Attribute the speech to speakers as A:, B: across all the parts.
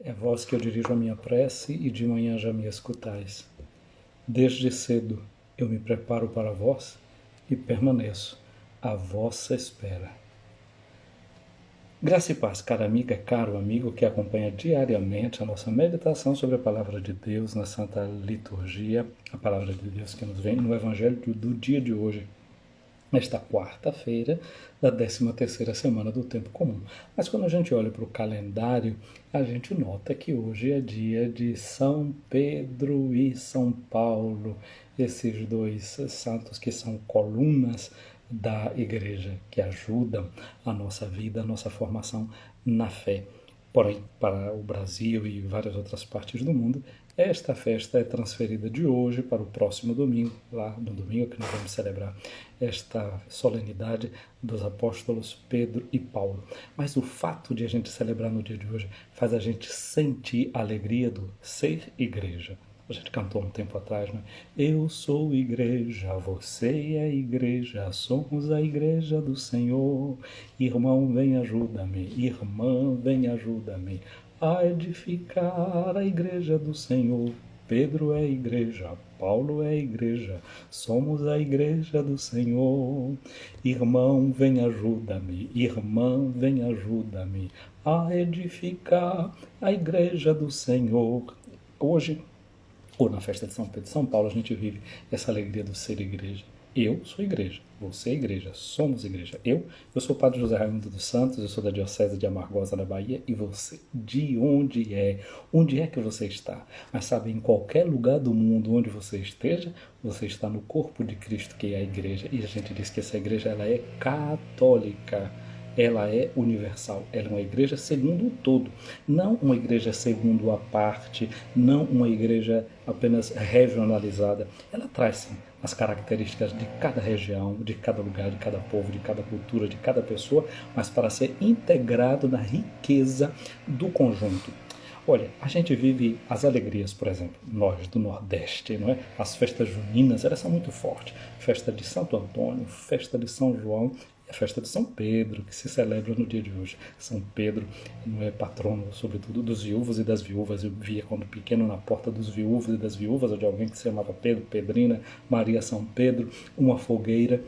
A: É vós que eu dirijo a minha prece e de manhã já me escutais. Desde cedo eu me preparo para vós e permaneço à vossa espera. Graça e paz, cara amiga, caro amigo que acompanha diariamente a nossa meditação sobre a Palavra de Deus na Santa Liturgia, a Palavra de Deus que nos vem no Evangelho do dia de hoje, nesta quarta-feira da 13ª semana do Tempo Comum. Mas quando a gente olha para o calendário, a gente nota que hoje é dia de São Pedro e São Paulo, esses dois santos que são colunas da igreja, que ajudam a nossa vida, a nossa formação na fé. Porém, para o Brasil e várias outras partes do mundo, esta festa é transferida de hoje para o próximo domingo, lá no domingo que nós vamos celebrar esta solenidade dos apóstolos Pedro e Paulo. Mas o fato de a gente celebrar no dia de hoje faz a gente sentir a alegria do ser igreja. A gente cantou um tempo atrás, né? Eu sou igreja, você é igreja, somos a igreja do Senhor. Irmão, vem ajuda-me, irmã, vem ajuda-me a edificar a igreja do Senhor. Pedro é igreja, Paulo é igreja, somos a igreja do Senhor. Irmão, vem ajuda-me, irmã, vem ajuda-me a edificar a igreja do Senhor. Hoje, ou na festa de São Pedro e São Paulo, a gente vive essa alegria do ser igreja. Eu sou igreja, você é igreja, somos igreja. Eu sou o Padre José Raimundo dos Santos, eu sou da Diocese de Amargosa, na Bahia, e você, de onde é? Onde é que você está? Mas sabe, em qualquer lugar do mundo onde você esteja, você está no corpo de Cristo, que é a igreja. E a gente diz que essa igreja ela é católica. Ela é universal, ela é uma igreja segundo o todo, não uma igreja segundo a parte, não uma igreja apenas regionalizada. Ela traz sim as características de cada região, de cada lugar, de cada povo, de cada cultura, de cada pessoa, mas para ser integrado na riqueza do conjunto. Olha, a gente vive as alegrias, por exemplo, nós do Nordeste, não é? As festas juninas, elas são muito fortes. Festa de Santo Antônio, festa de São João e a festa de São Pedro, que se celebra no dia de hoje. São Pedro não é patrono, sobretudo, dos viúvos e das viúvas. Eu via quando pequeno na porta dos viúvos e das viúvas, ou de alguém que se chamava Pedro, Pedrina, Maria São Pedro, uma fogueira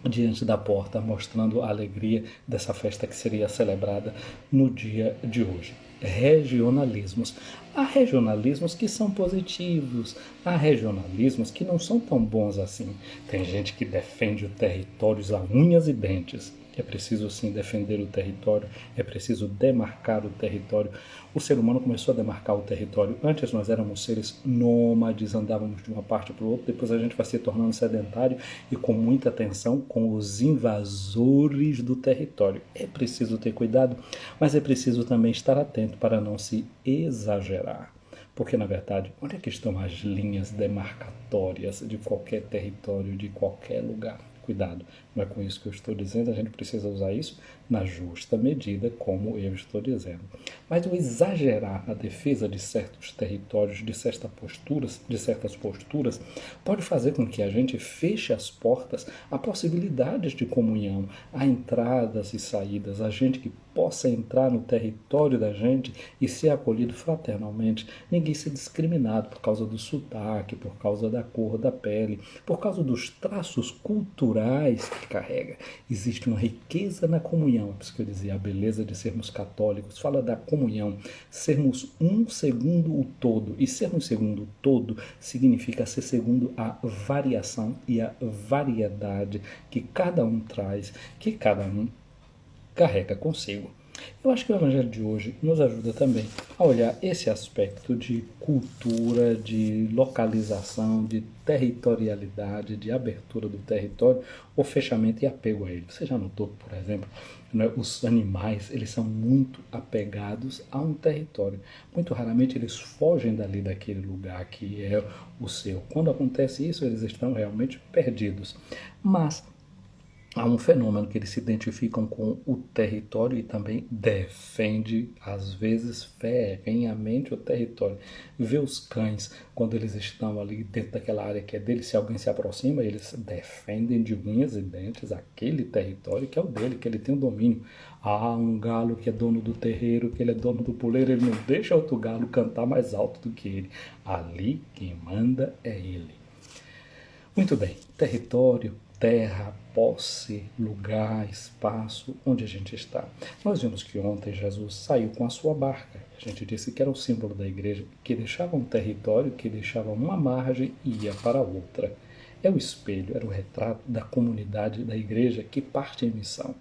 A: diante da porta, mostrando a alegria dessa festa que seria celebrada no dia de hoje. Regionalismos. Há regionalismos que são positivos, há regionalismos que não são tão bons assim. Tem gente que defende o território a unhas e dentes. É preciso sim defender o território, é preciso demarcar o território. O ser humano começou a demarcar o território. Antes nós éramos seres nômades, andávamos de uma parte para o outro, depois a gente vai se tornando sedentário e com muita atenção com os invasores do território. É preciso ter cuidado, mas é preciso também estar atento para não se exagerar. Porque, na verdade, onde é que estão as linhas demarcatórias de qualquer território, de qualquer lugar? Cuidado, não é com isso que eu estou dizendo, a gente precisa usar isso na justa medida, como eu estou dizendo. Mas o exagerar na defesa de certos territórios, de certas posturas, pode fazer com que a gente feche as portas a possibilidades de comunhão, a entradas e saídas, a gente que possa entrar no território da gente e ser acolhido fraternalmente, ninguém ser discriminado por causa do sotaque, por causa da cor da pele, por causa dos traços culturais que carrega. Existe uma riqueza na comunhão, por isso que eu dizia, a beleza de sermos católicos, fala da comunhão, sermos um segundo o todo, e sermos segundo o todo significa ser segundo a variação e a variedade que cada um traz, que cada um carrega consigo. Eu acho que o Evangelho de hoje nos ajuda também a olhar esse aspecto de cultura, de localização, de territorialidade, de abertura do território, o fechamento e apego a ele. Você já notou, por exemplo, né, os animais eles são muito apegados a um território. Muito raramente eles fogem dali daquele lugar que é o seu. Quando acontece isso, eles estão realmente perdidos. Mas há um fenômeno que eles se identificam com o território e também defende, às vezes, ferrenhamente o território. Vê os cães, quando eles estão ali dentro daquela área que é deles, se alguém se aproxima, eles defendem de unhas e dentes aquele território que é o dele, que ele tem o domínio. Um galo que é dono do terreiro, que ele é dono do puleiro, ele não deixa outro galo cantar mais alto do que ele. Ali quem manda é ele. Muito bem, território, terra, posse, lugar, espaço, onde a gente está. Nós vimos que ontem Jesus saiu com a sua barca. A gente disse que era o símbolo da igreja, que deixava um território, que deixava uma margem e ia para outra. É o espelho, era o retrato da comunidade da igreja que parte em missão.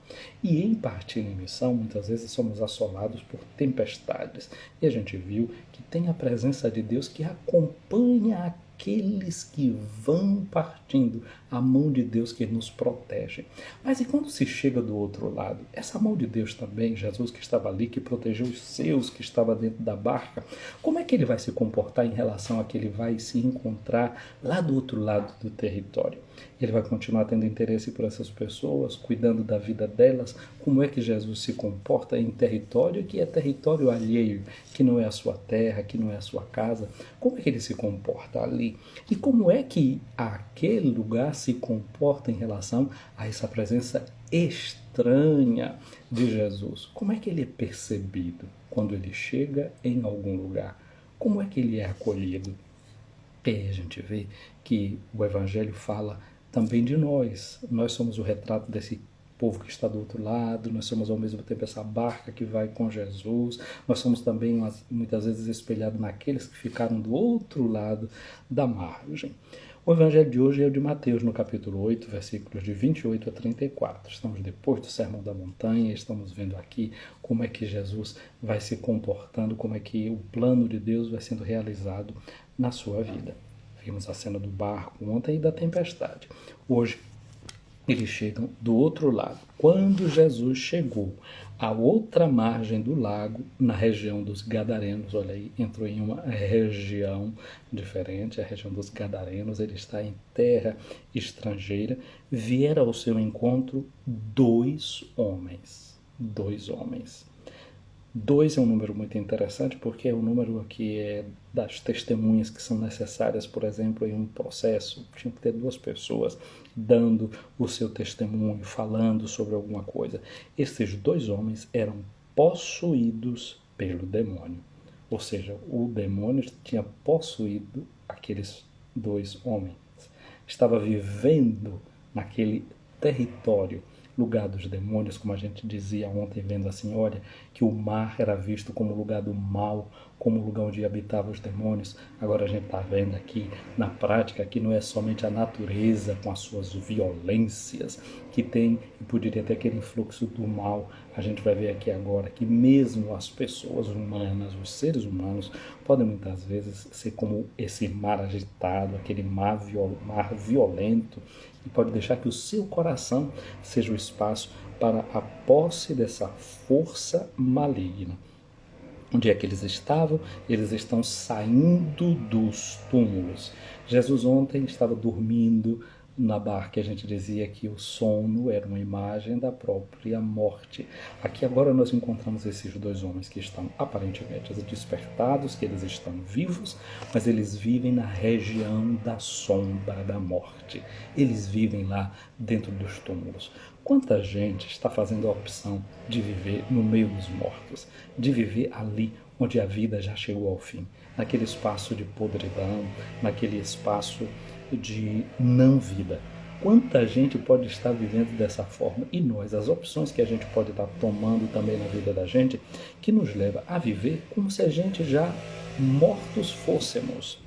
A: E em partir em missão, muitas vezes somos assolados por tempestades. E a gente viu que tem a presença de Deus que acompanha aqueles que vão partindo, a mão de Deus que nos protege. Mas e quando se chega do outro lado? Essa mão de Deus também, Jesus que estava ali, que protegeu os seus, que estava dentro da barca, como é que ele vai se comportar em relação a que ele vai se encontrar lá do outro lado do território? Ele vai continuar tendo interesse por essas pessoas, cuidando da vida delas? Como é que Jesus se comporta em território que é território alheio, que não é a sua terra, que não é a sua casa? Como é que ele se comporta ali? E como é que aquele lugar se comporta em relação a essa presença estranha de Jesus? Como é que ele é percebido quando ele chega em algum lugar? Como é que ele é acolhido? E aí a gente vê que o Evangelho fala também de nós. Nós somos o retrato desse povo que está do outro lado, nós somos ao mesmo tempo essa barca que vai com Jesus, nós somos também muitas vezes espelhados naqueles que ficaram do outro lado da margem. O Evangelho de hoje é o de Mateus, no capítulo 8, versículos de 28 a 34. Estamos depois do Sermão da Montanha, estamos vendo aqui como é que Jesus vai se comportando, como é que o plano de Deus vai sendo realizado na sua vida. Vimos a cena do barco ontem e da tempestade. Hoje, eles chegam do outro lado. Quando Jesus chegou à outra margem do lago, na região dos Gadarenos, olha aí, entrou em uma região diferente, a região dos Gadarenos, ele está em terra estrangeira, vieram ao seu encontro dois homens. Dois é um número muito interessante porque é o número que é das testemunhas que são necessárias, por exemplo, em um processo. Tinha que ter duas pessoas dando o seu testemunho, falando sobre alguma coisa. Esses dois homens eram possuídos pelo demônio. Ou seja, o demônio tinha possuído aqueles dois homens. Estava vivendo naquele território, lugar dos demônios, como a gente dizia ontem, vendo assim, olha, que o mar era visto como lugar do mal, como lugar onde habitavam os demônios. Agora a gente está vendo aqui, na prática, que não é somente a natureza com as suas violências que tem e poderia ter aquele influxo do mal. A gente vai ver aqui agora que mesmo as pessoas humanas, os seres humanos, podem muitas vezes ser como esse mar agitado, aquele mar violento, e pode deixar que o seu coração seja o espaço para a posse dessa força maligna. Onde é que eles estavam? Eles estão saindo dos túmulos. Jesus ontem estava dormindo na barca. A gente dizia que o sono era uma imagem da própria morte. Aqui agora nós encontramos esses dois homens que estão aparentemente despertados, que eles estão vivos, mas eles vivem na região da sombra da morte. Eles vivem lá dentro dos túmulos. Quanta gente está fazendo a opção de viver no meio dos mortos, de viver ali onde a vida já chegou ao fim, naquele espaço de podridão, naquele espaço de não vida. Quanta gente pode estar vivendo dessa forma? E nós, as opções que a gente pode estar tomando também na vida da gente, que nos leva a viver como se a gente já mortos fôssemos.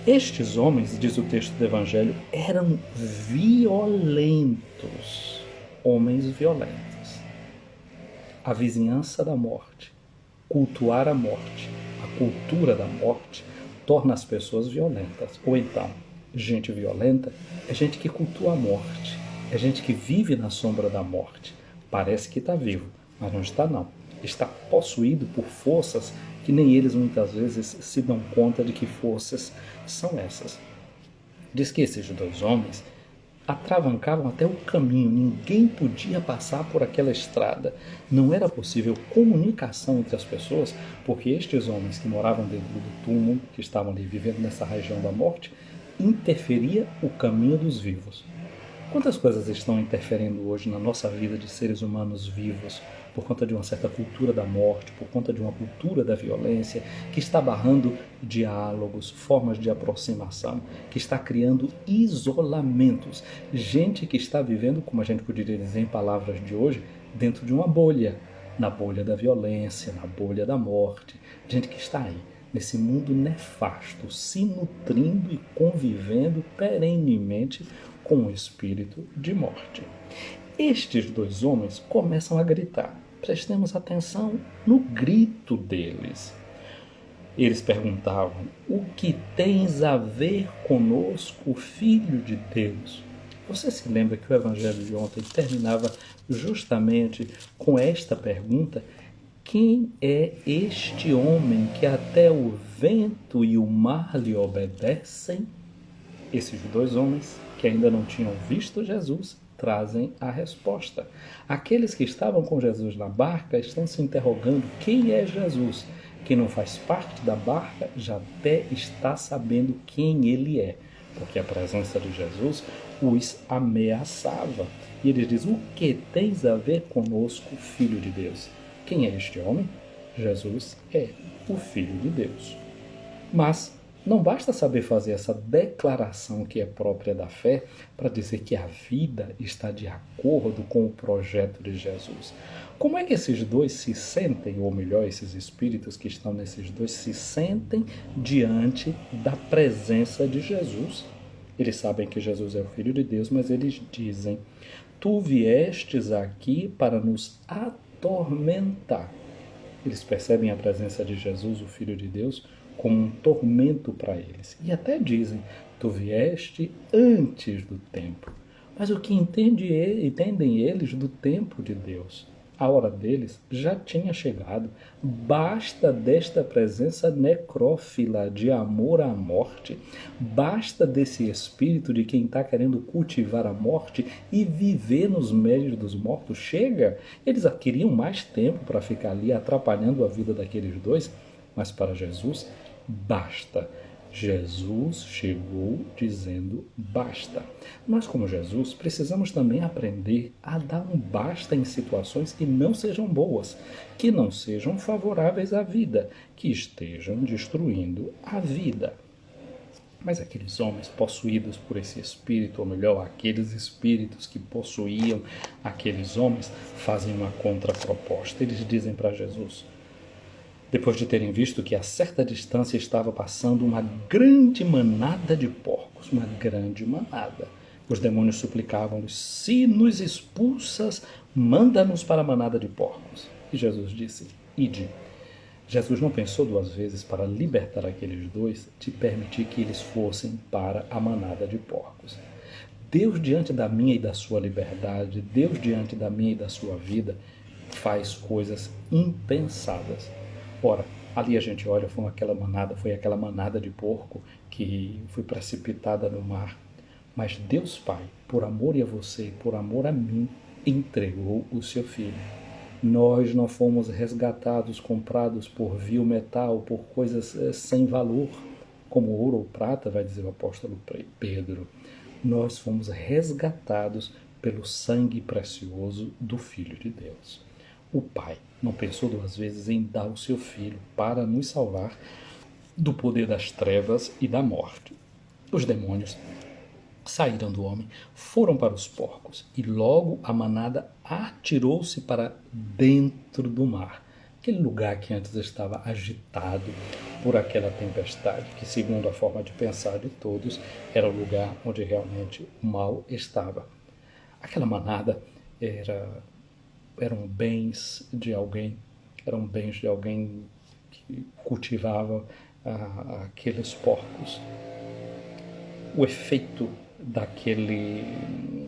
A: Estes homens, diz o texto do Evangelho, eram violentos, homens violentos. A vizinhança da morte, cultuar a morte, a cultura da morte, torna as pessoas violentas. Ou então, gente violenta é gente que cultua a morte, é gente que vive na sombra da morte. Parece que está vivo, mas não está não. Está possuído por forças que nem eles muitas vezes se dão conta de que forças são essas. Diz que esses dois homens atravancavam até o caminho, ninguém podia passar por aquela estrada. Não era possível comunicação entre as pessoas, porque estes homens que moravam dentro do túmulo, que estavam ali vivendo nessa região da morte, interferia o caminho dos vivos. Quantas coisas estão interferindo hoje na nossa vida de seres humanos vivos por conta de uma certa cultura da morte, por conta de uma cultura da violência, que está barrando diálogos, formas de aproximação, que está criando isolamentos. Gente que está vivendo, como a gente poderia dizer em palavras de hoje, dentro de uma bolha, na bolha da violência, na bolha da morte. Gente que está aí, nesse mundo nefasto, se nutrindo e convivendo perenemente com o espírito de morte. Estes dois homens começam a gritar. Prestemos atenção no grito deles. Eles perguntavam: o que tens a ver conosco, Filho de Deus? Você se lembra que o evangelho de ontem terminava justamente com esta pergunta: quem é este homem que até o vento e o mar lhe obedecem? Esses dois homens, que ainda não tinham visto Jesus, trazem a resposta. Aqueles que estavam com Jesus na barca estão se interrogando quem é Jesus. Quem não faz parte da barca já até está sabendo quem ele é, porque a presença de Jesus os ameaçava. E eles dizem: o que tens a ver conosco, Filho de Deus? Quem é este homem? Jesus é o Filho de Deus. Mas não basta saber fazer essa declaração que é própria da fé para dizer que a vida está de acordo com o projeto de Jesus. Como é que esses dois se sentem, ou melhor, esses espíritos que estão nesses dois se sentem diante da presença de Jesus? Eles sabem que Jesus é o Filho de Deus, mas eles dizem: tu viestes aqui para nos atormentar. Eles percebem a presença de Jesus, o Filho de Deus, como um tormento para eles. E até dizem: tu vieste antes do tempo. Mas o que entendem eles do tempo de Deus? A hora deles já tinha chegado. Basta desta presença necrófila de amor à morte. Basta desse espírito de quem está querendo cultivar a morte e viver nos meios dos mortos. Chega! Eles queriam mais tempo para ficar ali atrapalhando a vida daqueles dois, mas para Jesus, basta. Jesus chegou dizendo basta. Nós, como Jesus, precisamos também aprender a dar um basta em situações que não sejam boas, que não sejam favoráveis à vida, que estejam destruindo a vida. Mas aqueles homens possuídos por esse espírito, ou melhor, aqueles espíritos que possuíam aqueles homens, fazem uma contraproposta. Eles dizem para Jesus, depois de terem visto que a certa distância estava passando uma grande manada de porcos, uma grande manada. Os demônios suplicavam-lhes: se nos expulsas, manda-nos para a manada de porcos. E Jesus disse: ide. Jesus não pensou duas vezes para libertar aqueles dois, de permitir que eles fossem para a manada de porcos. Deus, diante da minha e da sua liberdade, Deus, diante da minha e da sua vida, faz coisas impensadas. Ora, ali a gente olha, foi aquela manada de porco que foi precipitada no mar. Mas Deus Pai, por amor a você, por amor a mim, entregou o seu Filho. Nós não fomos resgatados, comprados por vil metal, por coisas sem valor, como ouro ou prata, vai dizer o apóstolo Pedro. Nós fomos resgatados pelo sangue precioso do Filho de Deus. O Pai não pensou duas vezes em dar o seu Filho para nos salvar do poder das trevas e da morte. Os demônios saíram do homem, foram para os porcos, e logo a manada atirou-se para dentro do mar, aquele lugar que antes estava agitado por aquela tempestade, que, segundo a forma de pensar de todos, era o lugar onde realmente o mal estava. Aquela manada eram bens de alguém que cultivava aqueles porcos. O efeito daquele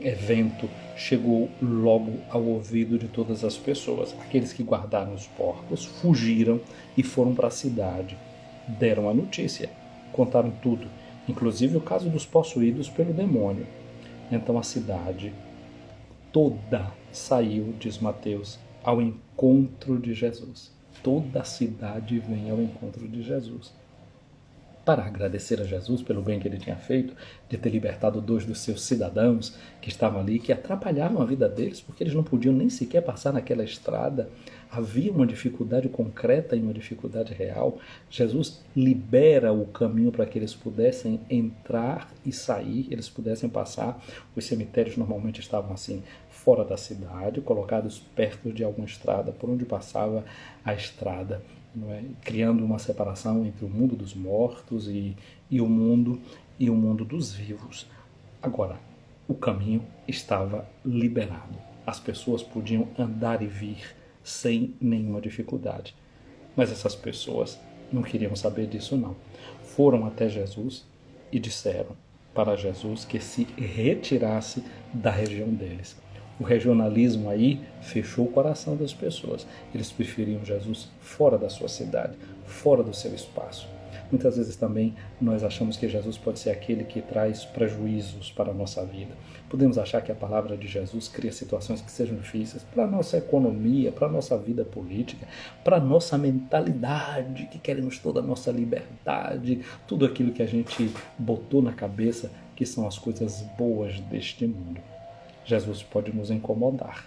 A: evento chegou logo ao ouvido de todas as pessoas. Aqueles que guardaram os porcos fugiram e foram para a cidade. Deram a notícia, contaram tudo, inclusive o caso dos possuídos pelo demônio. Então a cidade toda saiu, diz Mateus, ao encontro de Jesus. Toda a cidade vem ao encontro de Jesus. para agradecer a Jesus pelo bem que ele tinha feito, de ter libertado 2 dos seus cidadãos que estavam ali, que atrapalhavam a vida deles, porque eles não podiam nem sequer passar naquela estrada. Havia uma dificuldade concreta e uma dificuldade real. Jesus libera o caminho para que eles pudessem entrar e sair, eles pudessem passar. Os cemitérios normalmente estavam assim, fora da cidade, colocados perto de alguma estrada, por onde passava a estrada, não é? Criando uma separação entre o mundo dos mortos e o mundo dos vivos. Agora, o caminho estava liberado. As pessoas podiam andar e vir sem nenhuma dificuldade. Mas essas pessoas não queriam saber disso não. Foram até Jesus e disseram para Jesus que se retirasse da região deles. O regionalismo aí fechou o coração das pessoas. Eles preferiam Jesus fora da sua cidade, fora do seu espaço. Muitas vezes também nós achamos que Jesus pode ser aquele que traz prejuízos para a nossa vida. Podemos achar que a palavra de Jesus cria situações que sejam difíceis para a nossa economia, para a nossa vida política, para a nossa mentalidade, que queremos toda a nossa liberdade, tudo aquilo que a gente botou na cabeça que são as coisas boas deste mundo. Jesus pode nos incomodar.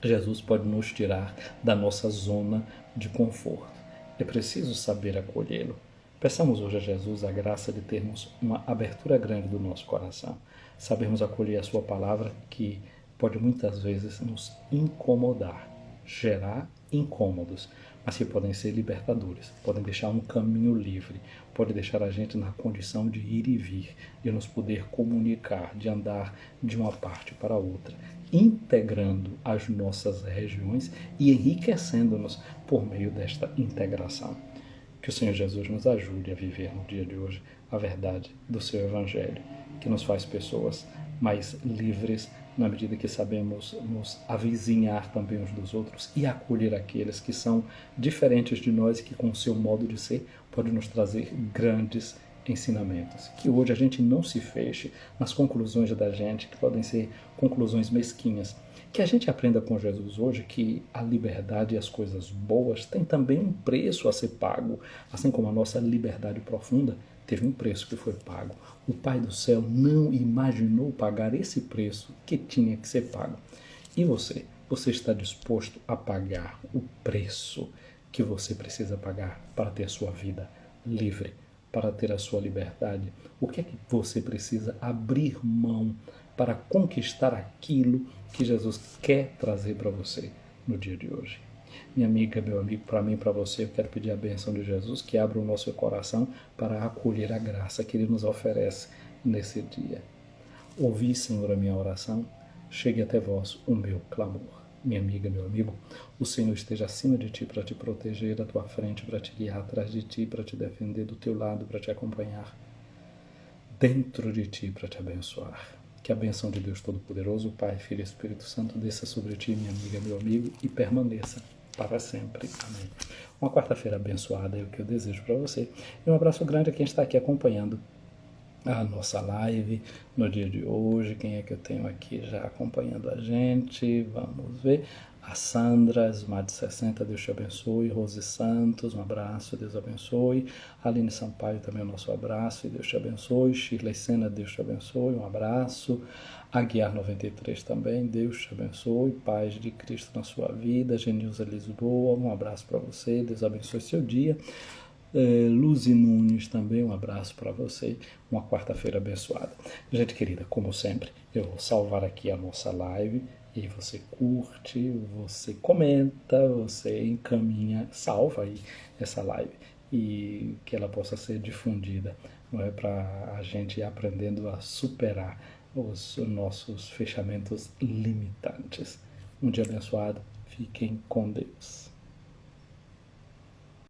A: Jesus pode nos tirar da nossa zona de conforto. É preciso saber acolhê-lo. Peçamos hoje a Jesus a graça de termos uma abertura grande do nosso coração, sabermos acolher a sua palavra que pode muitas vezes nos incomodar, gerar incômodos, mas que podem ser libertadores, podem deixar um caminho livre, pode deixar a gente na condição de ir e vir, de nos poder comunicar, de andar de uma parte para outra, integrando as nossas regiões e enriquecendo-nos por meio desta integração. Que o Senhor Jesus nos ajude a viver no dia de hoje a verdade do seu Evangelho, que nos faz pessoas mais livres na medida que sabemos nos avizinhar também uns dos outros e acolher aqueles que são diferentes de nós e que com o seu modo de ser pode nos trazer grandes ensinamentos. Que hoje a gente não se feche nas conclusões da gente, que podem ser conclusões mesquinhas. Que a gente aprenda com Jesus hoje que a liberdade e as coisas boas têm também um preço a ser pago, assim como a nossa liberdade profunda teve um preço que foi pago. O Pai do céu não imaginou pagar esse preço que tinha que ser pago. E você? Você está disposto a pagar o preço que você precisa pagar para ter a sua vida livre, para ter a sua liberdade? O que é que você precisa abrir mão para conquistar aquilo que Jesus quer trazer para você no dia de hoje? Minha amiga, meu amigo, para mim e para você, eu quero pedir a bênção de Jesus que abra o nosso coração para acolher a graça que Ele nos oferece nesse dia. Ouvi, Senhor, a minha oração, chegue até vós o meu clamor. Minha amiga, meu amigo, o Senhor esteja acima de ti para te proteger, à tua frente para te guiar, atrás de ti para te defender, do teu lado para te acompanhar, dentro de ti para te abençoar. Que a bênção de Deus Todo-Poderoso, Pai, Filho e Espírito Santo desça sobre ti, minha amiga, meu amigo, e permaneça para sempre. Amém. Uma quarta-feira abençoada é o que eu desejo para você. E um abraço grande a quem está aqui acompanhando a nossa live no dia de hoje. Quem é que eu tenho aqui já acompanhando a gente? Vamos ver. A Sandra, Esmar de 60, Deus te abençoe. Rose Santos, um abraço, Deus abençoe. Aline Sampaio, também o nosso abraço e Deus te abençoe. Shirley Sena, Deus te abençoe, um abraço. Aguiar 93 também, Deus te abençoe. Paz de Cristo na sua vida. Genilza Lisboa, um abraço para você, Deus abençoe seu dia. Luzi Nunes também, um abraço para você, uma quarta-feira abençoada. Gente querida, como sempre, eu vou salvar aqui a nossa live e você curte, você comenta, você encaminha, salva aí essa live e que ela possa ser difundida, não é, para a gente ir aprendendo a superar os nossos fechamentos limitantes. Um dia abençoado, fiquem com Deus.